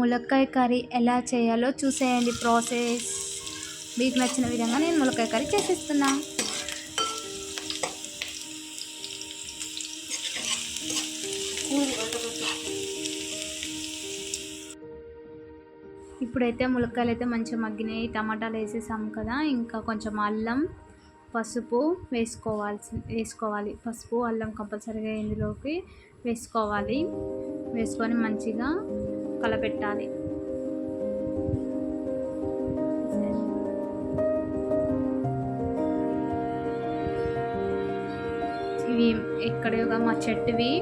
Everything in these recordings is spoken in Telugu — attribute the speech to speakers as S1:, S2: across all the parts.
S1: ములక్కాయ కర్రీ ఎలా చేయాలో చూసేయండి ప్రాసెస్. మీకు నచ్చిన విధంగా నేను ములక్కాయ కర్రీ చేసేస్తున్నా. ఇప్పుడైతే ములక్కాయలు అయితే మంచిగా మగ్గినాయి. టమాటాలు వేసేసాము కదా, ఇంకా కొంచెం అల్లం పసుపు వేసుకోవాలి. పసుపు అల్లం కంపల్సరీగా ఇందులోకి వేసుకోవాలి. వేసుకొని మంచిగా కలపెట్టాలి. ఇవి ఎక్కడగా మా చెట్టువి,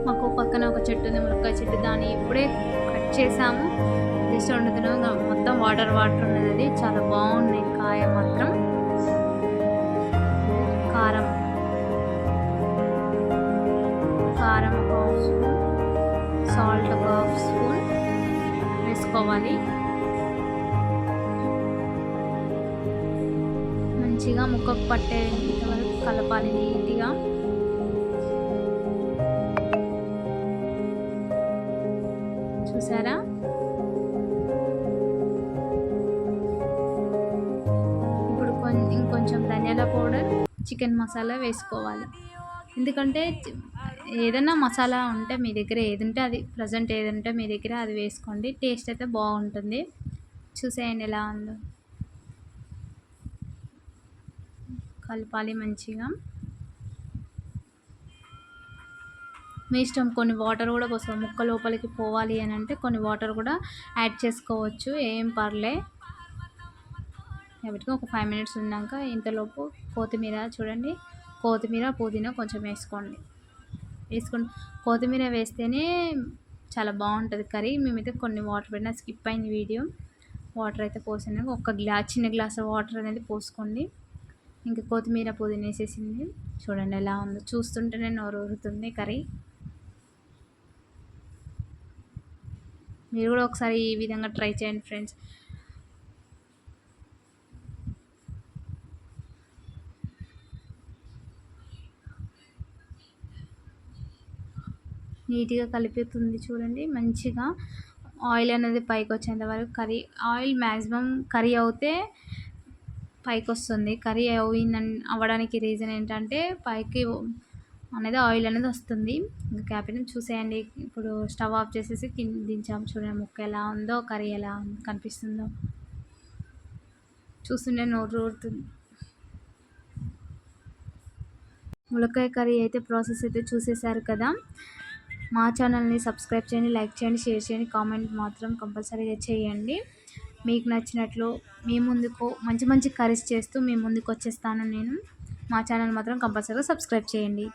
S1: మాకు పక్కన ఒక చెట్టు ఉంది, ములక్కాయ చెట్టు. దాన్ని ఇప్పుడే కట్ చేసాము, జస్ట్ వండుతున్నాం. మొత్తం వాటర్ ఉన్నది. అది చాలా బాగుంది. కాయ మాత్రం కారం ఒక హాఫ్ స్పూన్, సాల్ట్ ఒక హాఫ్ స్పూన్ వేసుకోవాలి. మంచిగా ముక్కకు పట్టేంత వరకు కలపాలి నీట్గా. చూసారా? ఇప్పుడు ఇంకొంచెం ధనియాల పౌడర్, చికెన్ మసాలా వేసుకోవాలి. ఎందుకంటే ఏదైనా మసాలా ఉంటే మీ దగ్గర ఏది ఉంటే అది, ప్రజెంట్ ఏది ఉంటే మీ దగ్గర అది వేసుకోండి. టేస్ట్ అయితే బాగుంటుంది. చూసేయండి ఎలా ఉందో. కలపాలి మంచిగా. మీ ఇష్టం, కొన్ని వాటర్ కూడా పోస్తాం. ముక్క లోపలికి పోవాలి అని అంటే కొన్ని వాటర్ కూడా యాడ్ చేసుకోవచ్చు, ఏం పర్లే. కాబట్టి ఒక 5 మినిట్స్ ఉన్నాక ఇంతలోపు కొత్తిమీర చూడండి, కొత్తిమీర పుదీనా కొంచెం వేసుకోండి. కొత్తిమీర వేస్తేనే చాలా బాగుంటుంది కర్రీ. మేమైతే కొన్ని వాటర్ పెట్టినా, స్కిప్ అయింది వీడియో. వాటర్ అయితే పోసాను. చిన్న గ్లాస్ వాటర్ అనేది పోసుకోండి. ఇంకా కొత్తిమీర పుదీనా వేసేసింది. చూడండి ఎలా ఉందో, చూస్తుంటేనే నోరు ఊరుతుంది కర్రీ. మీరు కూడా ఒకసారి ఈ విధంగా ట్రై చేయండి ఫ్రెండ్స్. నీట్గా కలిపిస్తుంది చూడండి. మంచిగా ఆయిల్ అనేది పైకి వచ్చేంత వరకు కర్రీ. ఆయిల్ మ్యాక్సిమం కర్రీ అవుతే పైకి వస్తుంది. కర్రీ అవ్వడానికి రీజన్ ఏంటంటే పైకి అనేది ఆయిల్ అనేది వస్తుంది. ఇంకా క్యాపిటల్ చూసేయండి. ఇప్పుడు స్టవ్ ఆఫ్ చేసేసి దించాము. చూడండి ముక్క ఎలా ఉందో, కర్రీ ఎలా కనిపిస్తుందో. చూస్తుంటే నోరు ఊరుతుంది. ములక్కాయ కర్రీ అయితే ప్రాసెస్ అయితే చూసేశారు కదా. మా ఛానల్ని సబ్స్క్రైబ్ చేయండి, లైక్ చేయండి, షేర్ చేయండి, కామెంట్ మాత్రం కంపల్సరీగా చేయండి. మీకు నచ్చినట్లు మీ ముందుకు మంచి కర్రీస్ చేస్తూ మీ ముందుకు వచ్చేస్తాను నేను. మా ఛానల్ మాత్రం కంపల్సరీగా సబ్స్క్రైబ్ చేయండి.